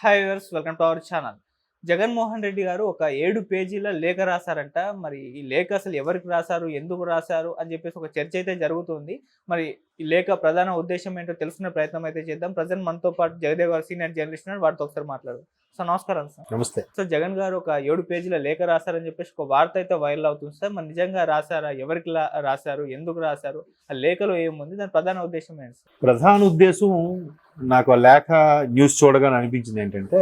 Hi viewers, welcome to our channel. Jaganmohan Reddy గారు ఒక 7 పేజీల లేఖ రాశారంట. మరి ఈ లేఖ అసలు ఎవరికి రాశారు, ఎందుకు రాశారు అని చెప్పేసి ఒక చర్చ అయితే జరుగుతుంది. మరి ఈ లేఖ ప్రధాన ఉద్దేశం ఏంటో తెలుసుకునే ప్రయత్నం అయితే చేద్దాం. ప్రజెంట్ మనతో పాటు జగదేవ్ గారు సీనియర్ జర్నలిస్ట్ ఉన్నారు, వారితో ఒకసారి మాట్లాడదాం. సార్ నమస్కారం. సార్ నమస్తే. సార్, జగన్ గారు ఒక 7 పేజీల లేఖ రాశారని చెప్పేసి ఒక వార్త అయితే వైరల్ అవుతుంది సార్. మరి నిజంగా రాశారా, ఎవరికి రాశారు, ఎందుకు రాశారు, ఆ లేఖలో ఏముంది, దాని ప్రధాన ఉద్దేశం ఏంటి సార్? ప్రధాన ఉద్దేశం నాకు ఆ లేఖ న్యూస్ చూడగానే అనిపించింది ఏంటంటే,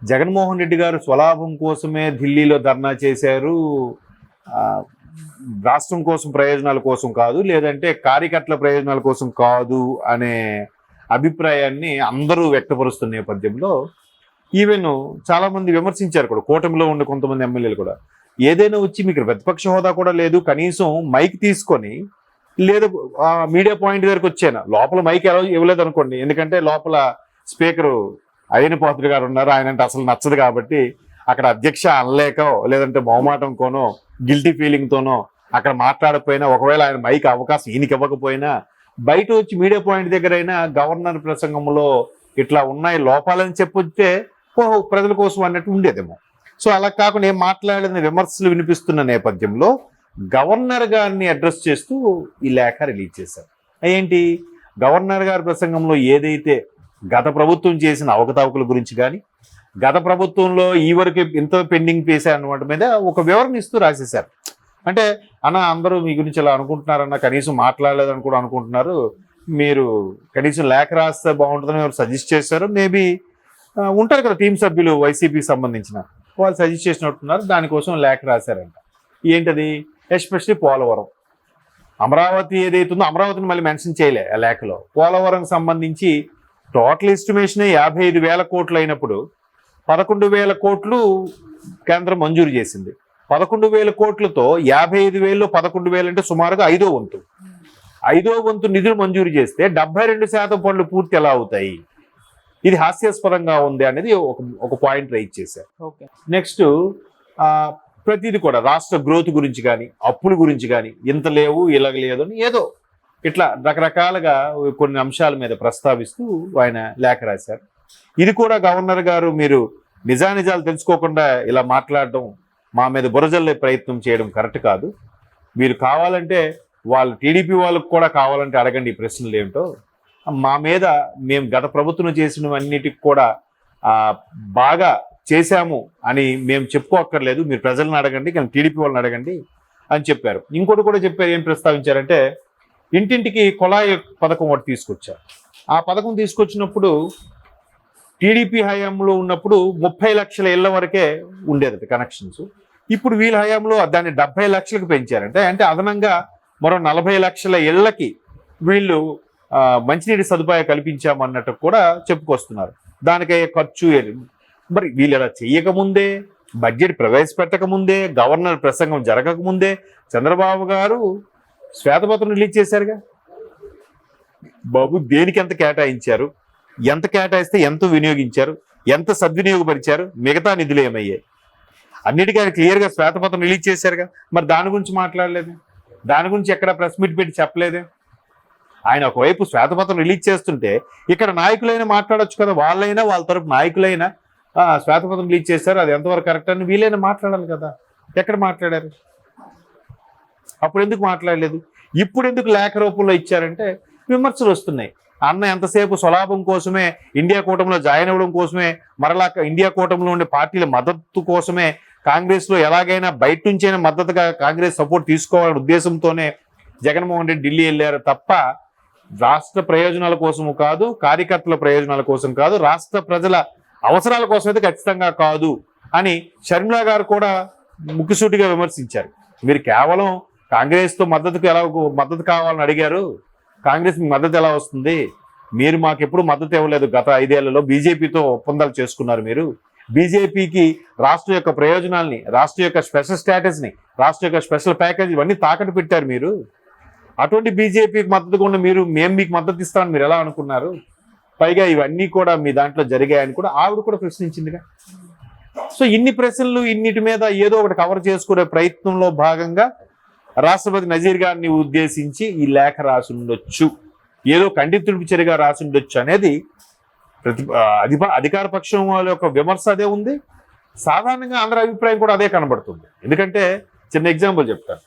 జగన్మోహన్ రెడ్డి గారు స్వలాభం కోసమే ఢిల్లీలో ధర్నా చేశారు, రాష్ట్రం కోసం ప్రయోజనాల కోసం కాదు, లేదంటే కార్యకర్తల ప్రయోజనాల కోసం కాదు అనే అభిప్రాయాన్ని అందరూ వ్యక్తపరుస్తున్న నేపథ్యంలో ఈవెన్ చాలా మంది విమర్శించారు కూడా. కూటమిలో ఉండే కొంతమంది ఎమ్మెల్యేలు కూడా ఏదైనా వచ్చి మీకు ప్రతిపక్ష హోదా కూడా లేదు, కనీసం మైక్ తీసుకొని లేదు మీడియా పాయింట్ దగ్గరకు వచ్చాను. లోపల మైక్ ఎలా ఇవ్వలేదు అనుకోండి, ఎందుకంటే లోపల స్పీకరు అయ్యన పాత్రుడు గారు ఉన్నారు, ఆయన అంటే అసలు నచ్చదు కాబట్టి అక్కడ అధ్యక్ష అనలేకో లేదంటే మొహమాటంతోనో గిల్టీ ఫీలింగ్తోనో అక్కడ మాట్లాడకపోయినా, ఒకవేళ ఆయన మైక్ అవకాశం ఈయనకి ఇవ్వకపోయినా బయట వచ్చి మీడియా పాయింట్ దగ్గర అయినా గవర్నర్ ప్రసంగంలో ఇట్లా ఉన్నాయి లోపాలని చెప్పొచ్చే ఓహో ప్రజల కోసం అన్నట్టు ఉండేదేమో. సో అలా కాకుండా ఏం మాట్లాడిన విమర్శలు వినిపిస్తున్న నేపథ్యంలో గవర్నర్ గారిని అడ్రస్ చేస్తూ ఈ లేఖ రిలీజ్ చేశారు. ఏంటి, గవర్నర్ గారి ప్రసంగంలో ఏదైతే గత ప్రభుత్వం చేసిన అవకతవకల గురించి కానీ, గత ప్రభుత్వంలో ఈ వరకు ఇంత పెండింగ్ చేశారన్నమాట మీద ఒక వివరణ ఇస్తూ రాసేశారు. అంటే అన్న అందరూ మీ గురించి ఇలా అనుకుంటున్నారన్న, కనీసం మాట్లాడలేదని కూడా అనుకుంటున్నారు, మీరు కనీసం లేఖ రాస్తే బాగుంటుందని ఎవరు సజెస్ట్ చేశారు, మేబీ ఉంటారు కదా టీం సభ్యులు వైసీపీకి సంబంధించిన వాళ్ళు సజెస్ట్ చేసినట్టున్నారు, దానికోసం లేఖ రాశారంట. ఏంటది, ఎస్పెషల్లీ పోలవరం, అమరావతి ఏదైతుందో అమరావతిని మళ్ళీ మెన్షన్ చేయలే ఆ లేఖలో. పోలవరంకి సంబంధించి టోటల్ ఎస్టిమేషనే 55,000 కోట్లు అయినప్పుడు 11,000 కోట్లు కేంద్రం మంజూరు చేసింది. 11,000 కోట్లతో 55,000లో 11,000 అంటే సుమారుగా 5వ వంతు. 5వ వంతు నిధులు మంజూరు చేస్తే 72% పనులు పూర్తి ఎలా అవుతాయి? ఇది హాస్యాస్పదంగా ఉంది అనేది ఒక పాయింట్ రైజ్ చేశారు. నెక్స్ట్ ప్రతిదీ కూడా రాష్ట్ర గ్రోత్ గురించి కానీ, అప్పుల గురించి కానీ, ఇంత లేవు ఇలాగ లేదు అని ఏదో ఇట్లా రకరకాలుగా కొన్ని అంశాల మీద ప్రస్తావిస్తూ ఆయన లేఖ రాశారు. ఇది కూడా గవర్నర్ గారు మీరు నిజానిజాలు తెలుసుకోకుండా ఇలా మాట్లాడడం, మా మీద బురజల్లే ప్రయత్నం చేయడం కరెక్ట్ కాదు. మీరు కావాలంటే వాళ్ళు టీడీపీ వాళ్ళకు కూడా కావాలంటే అడగండి ఈ ప్రశ్నలు ఏమిటో. మా మీద మేము గత ప్రభుత్వం చేసినవన్నిటికి కూడా బాగా చేశాము అని మేము చెప్పుకోక్కర్లేదు, మీరు ప్రజలను అడగండి, కానీ టీడీపీ వాళ్ళని అడగండి అని చెప్పారు. ఇంకోటి కూడా చెప్పారు, ఏం ప్రస్తావించారంటే ఇంటింటికి కుళాయి పథకం ఒకటి తీసుకొచ్చారు. ఆ పథకం తీసుకొచ్చినప్పుడు టీడీపీ హయాంలో ఉన్నప్పుడు 30 లక్షల ఇళ్ల వరకే ఉండేది కనెక్షన్స్. ఇప్పుడు వీళ్ళ హయాంలో దాన్ని 70 లక్షలకు పెంచారంటే, అంటే అదనంగా మరో 40 లక్షల ఇళ్లకి వీళ్ళు మంచినీటి సదుపాయం కల్పించామన్నట్టు కూడా చెప్పుకొస్తున్నారు. దానికే ఖర్చు మరి వీళ్ళు ఇలా చెయ్యకముందే, బడ్జెట్ ప్రవేశపెట్టకముందే, గవర్నర్ ప్రసంగం జరగకముందే చంద్రబాబు గారు శ్వేతపత్రం రిలీజ్ చేశారుగా. బాబు దేనికి ఎంత కేటాయించారు, ఎంత కేటాయిస్తే ఎంత వినియోగించారు, ఎంత సద్వినియోగపరిచారు, మిగతా నిధులు ఏమయ్యాయి అన్నిటికీ ఆయన క్లియర్గా శ్వేతపత్రం రిలీజ్ చేశారుగా. మరి దాని గురించి మాట్లాడలేదు, దాని గురించి ఎక్కడ ప్రెస్ మీట్ పెట్టి చెప్పలేదే. ఆయన ఒకవైపు శ్వేతపత్రం రిలీజ్ చేస్తుంటే ఇక్కడ నాయకులైనా మాట్లాడొచ్చు కదా, వాళ్ళైనా వాళ్ళ తరపు నాయకులైనా శ్వేతపత్రం రిలీజ్ చేశారు, అది ఎంతవరకు కరెక్ట్ అని వీలైనా మాట్లాడాలి కదా. ఎక్కడ మాట్లాడారు? అప్పుడు ఎందుకు మాట్లాడలేదు? ఇప్పుడు ఎందుకు లేఖ రూపంలో ఇచ్చారంటే విమర్శలు వస్తున్నాయి. అన్న ఎంతసేపు స్వలాభం కోసమే, ఇండియా కూటమిలో జాయిన్ అవ్వడం కోసమే, మరలా ఇండియా కూటమిలో ఉండే పార్టీల మద్దతు కోసమే, కాంగ్రెస్లో ఎలాగైనా బయట నుంచైనా మద్దతుగా కాంగ్రెస్ సపోర్ట్ తీసుకోవాలనే ఉద్దేశంతోనే జగన్మోహన్ రెడ్డి ఢిల్లీ వెళ్ళారు తప్ప రాష్ట్ర ప్రయోజనాల కోసము కాదు, కార్యకర్తల ప్రయోజనాల కోసం కాదు, రాష్ట్ర ప్రజల అవసరాల కోసం అయితే ఖచ్చితంగా కాదు అని షర్మిలా గారు కూడా ముక్కుసూటిగా విమర్శించారు. మీరు కేవలం కాంగ్రెస్తో మద్దతు కావాలని అడిగారు, కాంగ్రెస్ మద్దతు ఎలా వస్తుంది? మీరు మాకు ఎప్పుడు మద్దతు ఇవ్వలేదు. గత 5 ఏళ్లలో బీజేపీతో ఒప్పందాలు చేసుకున్నారు. మీరు బీజేపీకి రాష్ట్ర యొక్క ప్రయోజనాల్ని, రాష్ట్ర యొక్క స్పెషల్ స్టేటస్ని, రాష్ట్ర యొక్క స్పెషల్ ప్యాకేజ్ ఇవన్నీ తాకట్టు పెట్టారు మీరు. అటువంటి బీజేపీకి మద్దతుగా ఉన్న మేము మీకు మద్దతు ఇస్తామని మీరు ఎలా అనుకున్నారు? పైగా ఇవన్నీ కూడా మీ దాంట్లో జరిగాయని కూడా ఆవిడ కూడా ప్రశ్నించిందిగా. సో ఇన్ని ప్రశ్నలు, ఇన్నిటి మీద ఏదో ఒకటి కవర్ చేసుకునే ప్రయత్నంలో భాగంగా రాష్ట్రపతి నజీర్ గారిని ఉద్దేశించి ఈ లేఖ రాసి ఉండొచ్చు, ఏదో కంటితుడుపు చర్యగా రాసి ఉండొచ్చు అనేది అధికార పక్షం వాళ్ళ యొక్క విమర్శ అదే ఉంది, సాధారణంగా అందరి అభిప్రాయం కూడా అదే కనబడుతుంది. ఎందుకంటే చిన్న ఎగ్జాంపుల్ చెప్తాను.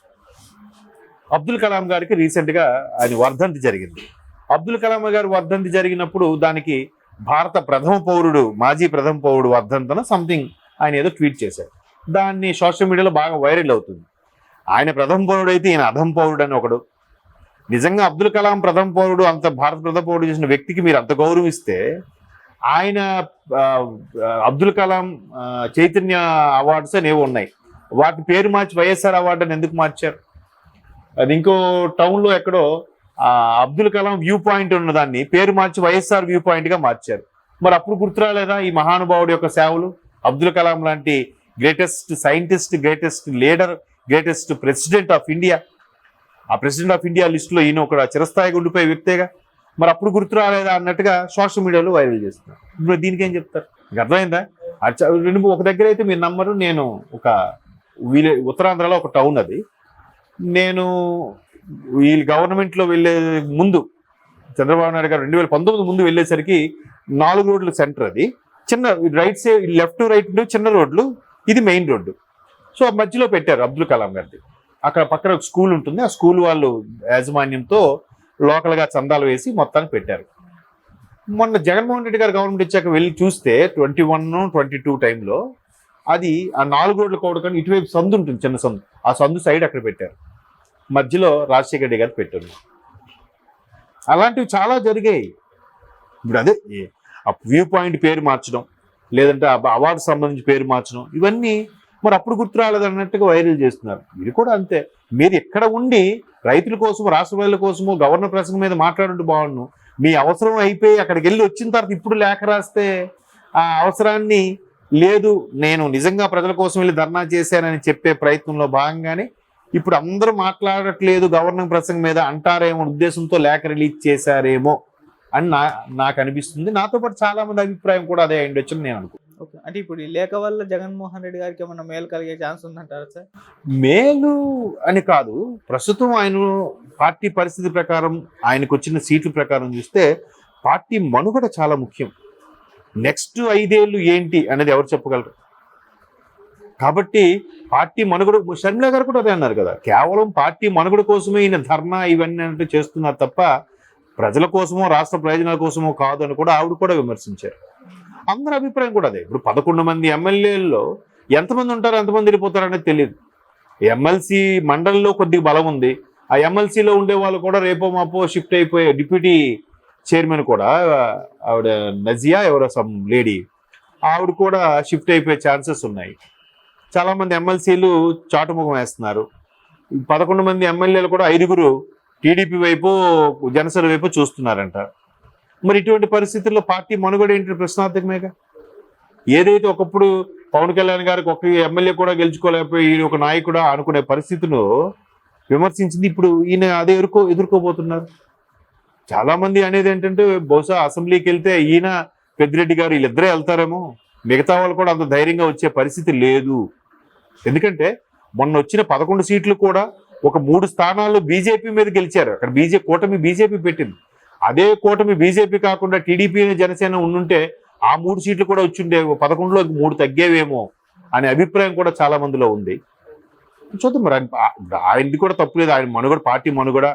అబ్దుల్ కలాం గారికి రీసెంట్గా ఆయన వర్ధంతి జరిగింది. అబ్దుల్ కలాం గారి వర్ధంతి జరిగినప్పుడు దానికి భారత ప్రథమ పౌరుడు, మాజీ ప్రథమ పౌరుడు వర్ధంతన సంథింగ్ ఆయన ఏదో ట్వీట్ చేశారు. దాన్ని సోషల్ మీడియాలో బాగా వైరల్ అవుతుంది. ఆయన ప్రథమ పౌరుడు అయితే ఈయన అధమ పౌరుడు అని ఒకడు. నిజంగా అబ్దుల్ కలాం ప్రథమ పౌరుడు, అంత భారత ప్రథమ పౌరుడు చేసిన వ్యక్తికి మీరు అంత గౌరవిస్తే ఆయన అబ్దుల్ కలాం చైతన్య అవార్డ్స్ అనేవి ఉన్నాయి, వాటి పేరు మార్చి వైఎస్ఆర్ అవార్డు అని ఎందుకు మార్చారు? అది ఇంకో టౌన్లో ఎక్కడో అబ్దుల్ కలాం వ్యూ పాయింట్ ఉన్న దాన్ని పేరు మార్చి వైఎస్ఆర్ వ్యూ పాయింట్ గా మార్చారు. మరి అప్పుడు గుర్తురాలేదా ఈ మహానుభావుడి యొక్క సేవలు? అబ్దుల్ కలాం లాంటి greatest scientist, greatest leader, greatest president of India, ఆ ప్రెసిడెంట్ ఆఫ్ ఇండియా లిస్టులో ఈయన ఒక చిరస్థాయిగా ఉండిపోయే వ్యక్తిగా. మరి అప్పుడు గుర్తురాలేదా అన్నట్టుగా సోషల్ మీడియాలో వైరల్ చేస్తున్నారు. ఇప్పుడు దీనికి ఏం చెప్తారు? మీకు అర్థమైందా? ఒక దగ్గర అయితే మీరు నమ్మరు, నేను ఒక ఉత్తరాంధ్రలో ఒక టౌన్ అది, నేను వీళ్ళు గవర్నమెంట్లో వెళ్ళే ముందు చంద్రబాబు నాయుడు గారు 2019 ముందు వెళ్ళేసరికి 4 రోడ్ల సెంటర్, అది చిన్న రైట్ సైడ్ లెఫ్ట్ రైట్ చిన్న రోడ్లు, ఇది మెయిన్ రోడ్డు. సో మధ్యలో పెట్టారు అబ్దుల్ కలాం గారిది. అక్కడ పక్కన ఒక స్కూల్ ఉంటుంది, ఆ స్కూల్ వాళ్ళు యాజమాన్యంతో లోకల్గా చందాలు వేసి మొత్తాన్ని పెట్టారు. మొన్న జగన్మోహన్ రెడ్డి గారు గవర్నమెంట్ ఇచ్చాక వెళ్ళి చూస్తే 21-22 టైంలో అది ఆ 4 రోడ్ల కోడుకొని ఇటువైపు సందు ఉంటుంది, చిన్న సందు, ఆ సందు సైడ్ అక్కడ పెట్టారు, మధ్యలో రాజశేఖర రెడ్డి గారు పెట్టారు. అలాంటివి చాలా జరిగాయి. ఇప్పుడు అదే ఆ వ్యూ పాయింట్ పేరు మార్చడం, లేదంటే అవార్డు సంబంధించి పేరు మార్చడం, ఇవన్నీ మరి అప్పుడు గుర్తు రాలేదన్నట్టుగా వైరల్ చేస్తున్నారు. మీరు కూడా అంతే. మీరు ఎక్కడ ఉండి రైతుల కోసం, రాష్ట్ర ప్రజల కోసము గవర్నర్ ప్రసంగం మీద మాట్లాడుంటే బాగుండు. మీ అవసరం అయిపోయి అక్కడికి వెళ్ళి వచ్చిన తర్వాత ఇప్పుడు లేఖ రాస్తే ఆ అవసరాన్ని లేదు, నేను నిజంగా ప్రజల కోసం వెళ్ళి ధర్నా చేశానని చెప్పే ప్రయత్నంలో భాగంగానే ఇప్పుడు అందరూ మాట్లాడట్లేదు గవర్నర్ ప్రసంగం మీద అంటారేమో ఉద్దేశంతో లేఖ రిలీజ్ చేశారేమో అని నాకు అనిపిస్తుంది. నాతో పాటు చాలా మంది అభిప్రాయం కూడా అదే అయ్యుండొచ్చు అని నేను అనుకుంటున్నాను. ఓకే, అంటే ఇప్పుడు ఈ లేఖ వల్ల జగన్మోహన్ రెడ్డి గారికి ఏమన్నా మేలు కలిగే ఛాన్స్ ఉందంటారా సార్? మేలు అని కాదు, ప్రస్తుతం ఆయన పార్టీ పరిస్థితి ప్రకారం, ఆయనకు వచ్చిన సీట్ల ప్రకారం చూస్తే పార్టీ మనుగడ చాలా ముఖ్యం. నెక్స్ట్ 5 ఏళ్ళు ఏంటి అనేది ఎవరు చెప్పగలరు? కాబట్టి పార్టీ మనుగడ, షర్మిల గారు కూడా అదే అన్నారు కదా, కేవలం పార్టీ మనుగడ కోసమే ఈయన ధర్నా ఇవన్నీ అంటే చేస్తున్నారు తప్ప ప్రజల కోసమో రాష్ట్ర ప్రయోజనాల కోసమో కాదు అని కూడా ఆవిడ కూడా విమర్శించారు. అందరి అభిప్రాయం కూడా అదే. ఇప్పుడు 11 మంది ఎమ్మెల్యేల్లో ఎంతమంది ఉంటారో ఎంతమంది వెళ్ళిపోతారో అనేది తెలియదు. ఎమ్మెల్సీ మండలిలో కొద్దిగా బలం ఉంది, ఆ ఎమ్మెల్సీలో ఉండే వాళ్ళు కూడా రేపో మాపో షిఫ్ట్ అయిపోయే డిప్యూటీ చైర్మన్ కూడా ఆవిడ నజియా ఎవరో సమ్ లేడీ, ఆవిడ కూడా షిఫ్ట్ అయిపోయే ఛాన్సెస్ ఉన్నాయి. చాలా మంది ఎమ్మెల్సీలు చాటుముఖం వేస్తున్నారు. 11 మంది ఎమ్మెల్యేలు కూడా 5గురు టీడీపీ వైపు, జనసేన వైపు చూస్తున్నారంట. మరి ఇటువంటి పరిస్థితుల్లో పార్టీ మనుగడ ఏంటి? ప్రశ్నార్థకమేగా. ఏదైతే ఒకప్పుడు పవన్ కళ్యాణ్ గారికి ఒక ఎమ్మెల్యే కూడా గెలుచుకోలేకపోయి ఈయన ఒక నాయకుడా అనుకునే పరిస్థితిలో విమర్శించింది, ఇప్పుడు ఈయన అదే ఎదుర్కోబోతున్నారు. చాలా మంది అనేది ఏంటంటే బహుశా అసెంబ్లీకి వెళ్తే ఈయన పెద్దిరెడ్డి గారు వీళ్ళిద్దరే వెళ్తారేమో, మిగతా వాళ్ళు కూడా అంత ధైర్యంగా వచ్చే పరిస్థితి లేదు. ఎందుకంటే మొన్న వచ్చిన 11 సీట్లు కూడా ఒక 3 స్థానాల్లో బీజేపీ మీద గెలిచారు. అక్కడ కూటమి బీజేపీ పెట్టింది. అదే కూటమి బీజేపీ కాకుండా టీడీపీ జనసేన ఉండుంటే ఆ 3 సీట్లు కూడా వచ్చిండే, 11లో 3 తగ్గేవేమో అనే అభిప్రాయం కూడా చాలా మందిలో ఉంది. చూద్దాం మరి. ఆయనది కూడా తప్పు లేదు, ఆయన మనుగడ, పార్టీ మనుగడ